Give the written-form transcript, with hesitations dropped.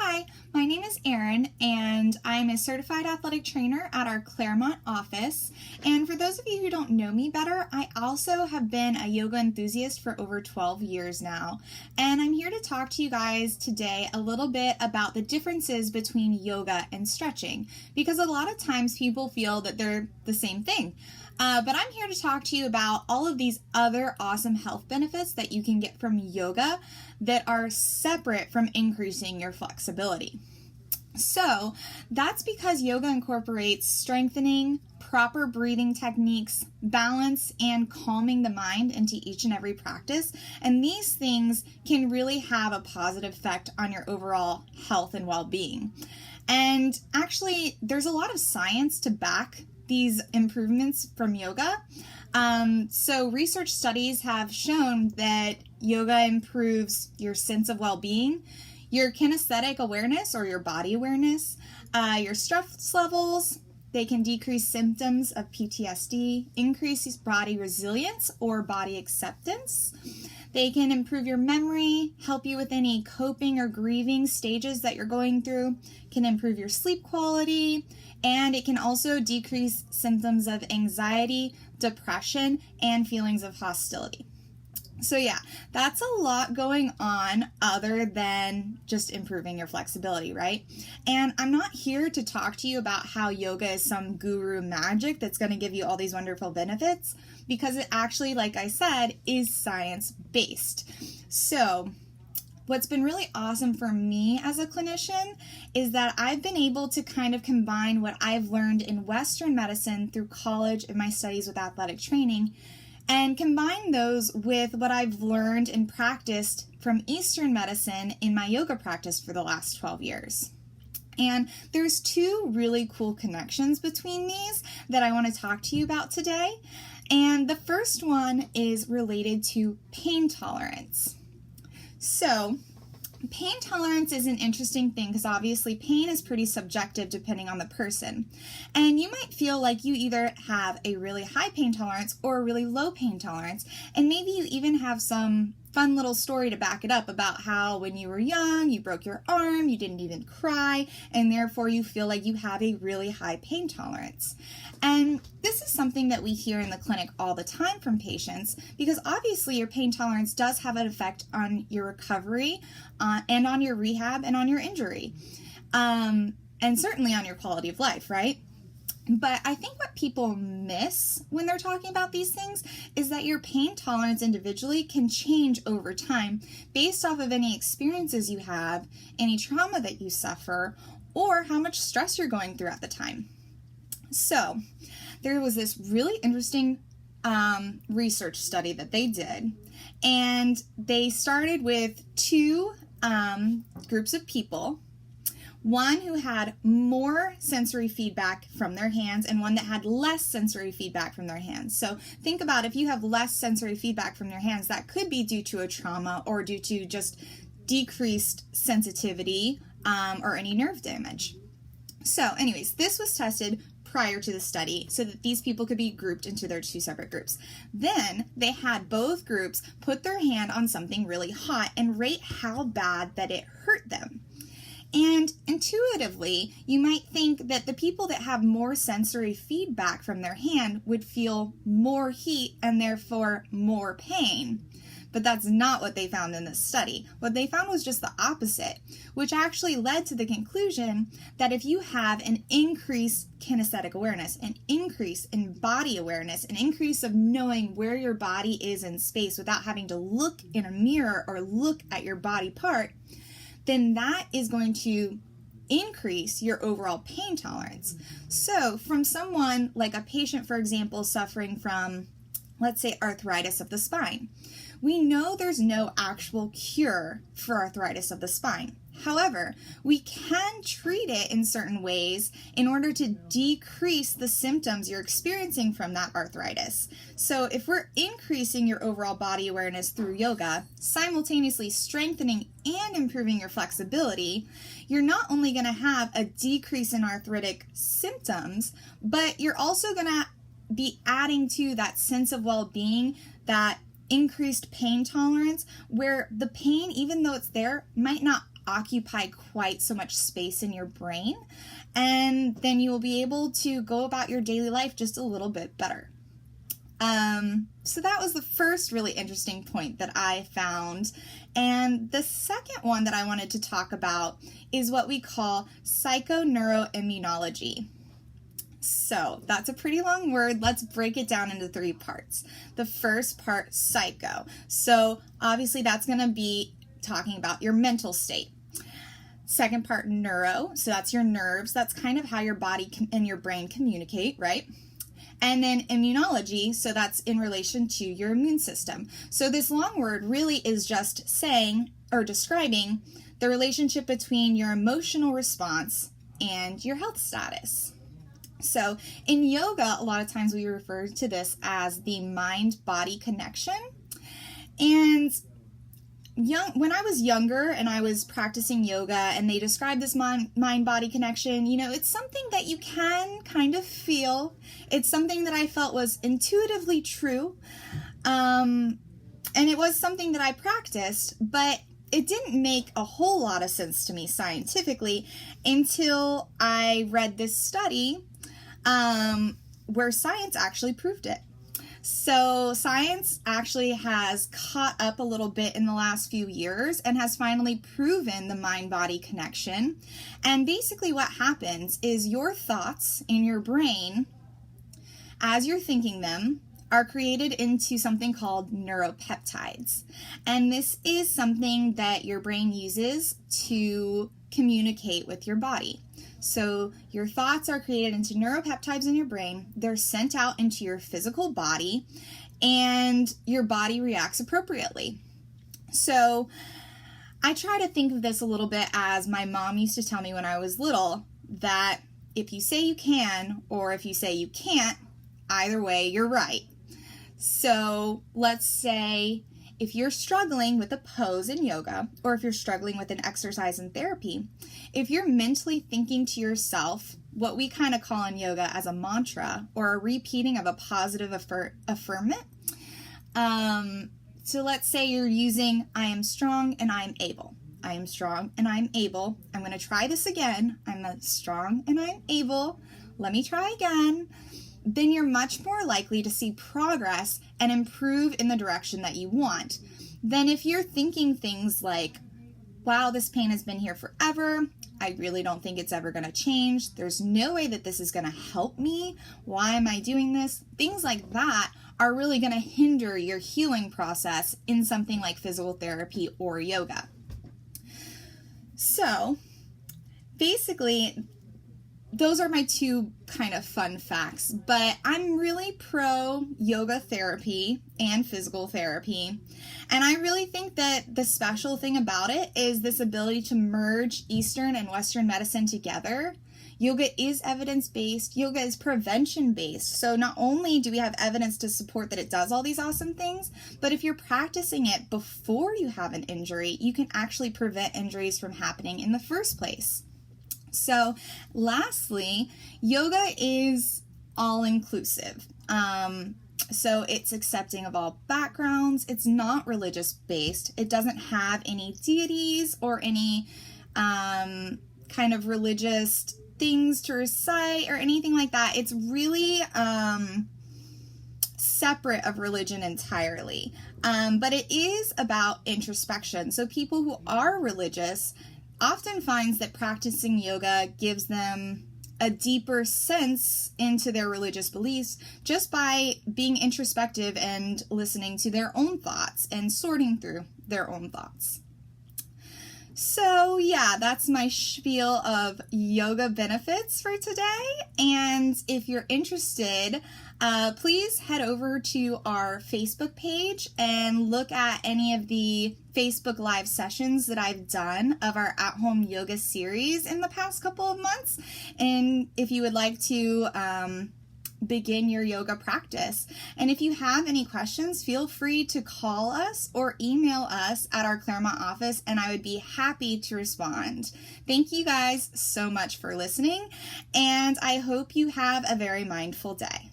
Hi, my name is Erin, and I'm a certified athletic trainer at our Claremont office. And for those of you who don't know me better, I also have been a yoga enthusiast for over 12 years now. And I'm here to talk to you guys today a little bit about the differences between yoga and stretching, because a lot of times people feel that they're the same thing. But I'm here to talk to you about all of these other awesome health benefits that you can get from yoga that are separate from increasing your flexibility. So that's because yoga incorporates strengthening, proper breathing techniques, balance, and calming the mind into each and every practice. And these things can really have a positive effect on your overall health and well-being. And actually, there's a lot of science to back these improvements from yoga. So research studies have shown that yoga improves your sense of well-being, your kinesthetic awareness or your body awareness, your stress levels. They can decrease symptoms of PTSD, increase body resilience or body acceptance. They can improve your memory, help you with any coping or grieving stages that you're going through, can improve your sleep quality, and it can also decrease symptoms of anxiety, depression, and feelings of hostility. So yeah, that's a lot going on other than just improving your flexibility, right? And I'm not here to talk to you about how yoga is some guru magic that's going to give you all these wonderful benefits, because it actually, like I said, is science-based. So what's been really awesome for me as a clinician is that I've been able to kind of combine what I've learned in Western medicine through college and my studies with athletic training, and combine those with what I've learned and practiced from Eastern medicine in my yoga practice for the last 12 years. And there's two really cool connections between these that I want to talk to you about today. And the first one is related to pain tolerance. So, pain tolerance is an interesting thing because obviously pain is pretty subjective depending on the person. And you might feel like you either have a really high pain tolerance or a really low pain tolerance. And maybe you even have some fun little story to back it up about how when you were young, you broke your arm, you didn't even cry, and therefore you feel like you have a really high pain tolerance. And this is something that we hear in the clinic all the time from patients, because obviously your pain tolerance does have an effect on your recovery and on your rehab and on your injury, and certainly on your quality of life, right? But I think what people miss when they're talking about these things is that your pain tolerance individually can change over time based off of any experiences you have, any trauma that you suffer, or how much stress you're going through at the time. So there was this really interesting research study that they did, and they started with two groups of people. One who had more sensory feedback from their hands and one that had less sensory feedback from their hands. So think about if you have less sensory feedback from your hands, that could be due to a trauma or due to just decreased sensitivity or any nerve damage. So anyways, this was tested prior to the study so that these people could be grouped into their two separate groups. Then they had both groups put their hand on something really hot and rate how bad that it hurt them. And intuitively, you might think that the people that have more sensory feedback from their hand would feel more heat and therefore more pain. But that's not what they found in this study. What they found was just the opposite, which actually led to the conclusion that if you have an increased kinesthetic awareness, an increase in body awareness, an increase of knowing where your body is in space without having to look in a mirror or look at your body part, then that is going to increase your overall pain tolerance. So from someone like a patient, for example, suffering from, let's say, arthritis of the spine, we know there's no actual cure for arthritis of the spine. However, we can treat it in certain ways in order to decrease the symptoms you're experiencing from that arthritis. So if we're increasing your overall body awareness through yoga, simultaneously strengthening and improving your flexibility, you're not only going to have a decrease in arthritic symptoms, but you're also going to be adding to that sense of well-being, that increased pain tolerance, where the pain, even though it's there, might not occupy quite so much space in your brain, and then you will be able to go about your daily life just a little bit better. So that was the first really interesting point that I found. And the second one that I wanted to talk about is what we call psychoneuroimmunology. So that's a pretty long word. Let's break it down into 3 parts. The first part, psycho. So obviously that's going to be talking about your mental state. Second part, neuro. So that's your nerves. That's kind of how your body and your brain communicate, right? And then immunology, so that's in relation to your immune system. So this long word really is just saying or describing the relationship between your emotional response and your health status. So in yoga, a lot of times we refer to this as the mind-body connection. And when I was younger and I was practicing yoga and they described this mind-body connection, it's something that you can kind of feel. It's something that I felt was intuitively true. And it was something that I practiced, but it didn't make a whole lot of sense to me scientifically until I read this study where science actually proved it. So science actually has caught up a little bit in the last few years and has finally proven the mind-body connection. And basically what happens is your thoughts in your brain, as you're thinking them, are created into something called neuropeptides. And this is something that your brain uses to communicate with your body. So your thoughts are created into neuropeptides in your brain. They're sent out into your physical body, and your body reacts appropriately. So I try to think of this a little bit as my mom used to tell me when I was little, that if you say you can or if you say you can't, either way, you're right. So let's say if you're struggling with a pose in yoga, or if you're struggling with an exercise in therapy, if you're mentally thinking to yourself what we kind of call in yoga as a mantra, or a repeating of a positive affirmation. So let's say you're using, I am strong and I am able. I am strong and I'm able. I'm going to try this again. I'm strong and I'm able. Let me try again. Then you're much more likely to see progress and improve in the direction that you want than if you're thinking things like, wow, this pain has been here forever. I really don't think it's ever going to change. There's no way that this is going to help me. Why am I doing this? Things like that are really going to hinder your healing process in something like physical therapy or yoga. So basically, those are my 2 kind of fun facts, but I'm really pro yoga therapy and physical therapy. And I really think that the special thing about it is this ability to merge Eastern and Western medicine together. Yoga is evidence-based. Yoga is prevention-based. So not only do we have evidence to support that it does all these awesome things, but if you're practicing it before you have an injury, you can actually prevent injuries from happening in the first place. So lastly, yoga is all-inclusive. So it's accepting of all backgrounds. It's not religious-based. It doesn't have any deities or any kind of religious things to recite or anything like that. It's really separate of religion entirely. But it is about introspection. So people who are religious often finds that practicing yoga gives them a deeper sense into their religious beliefs just by being introspective and listening to their own thoughts and sorting through their own thoughts. So yeah, that's my spiel of yoga benefits for today. And if you're interested, please head over to our Facebook page and look at any of the Facebook Live sessions that I've done of our at-home yoga series in the past couple of months. And if you would like to begin your yoga practice. And if you have any questions, feel free to call us or email us at our Claremont office, and I would be happy to respond. Thank you guys so much for listening, and I hope you have a very mindful day.